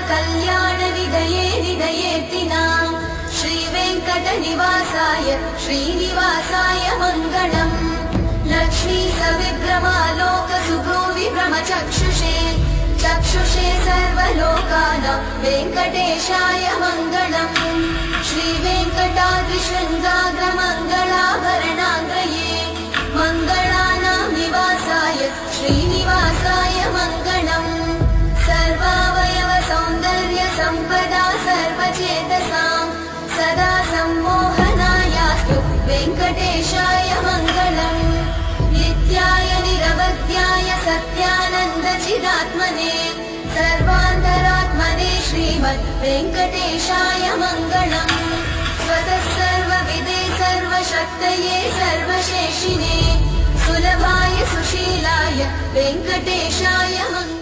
कल्याणनिधये निधयेतिनां श्रीवेङ्कटनिवासाय श्रीनिवासाय मङ्गलम्। लक्ष्मी सविभ्रमालोकसुभ्रूविभ्रमचक्षुषे चक्षुषे सर्वलोकानां वेङ्कटेशाय मङ्गलम्। श्रीवेङ्कटाद्रिशृङ्गाग्रमङ्गलाभरणाङ्गये मङ्गलानां निवासाय श्रीनिवासाय मङ्गलम्। सर्वावयव सौन्दर्य सम्पदा सर्वचेतसां सदा सम्मोहनायास्तु वेङ्कटेशाय मङ्गलम्। नित्याय निरवध्याय सत्यानन्दचिदात्मने सर्वान्तरात्मने श्रीमद् वेङ्कटेशाय मङ्गलम्। स्वतः सर्वविदे सर्वशक्तये सर्वशेषिणे सुलभाय सुशीलाय वेङ्कटेशाय मङ्गलम्।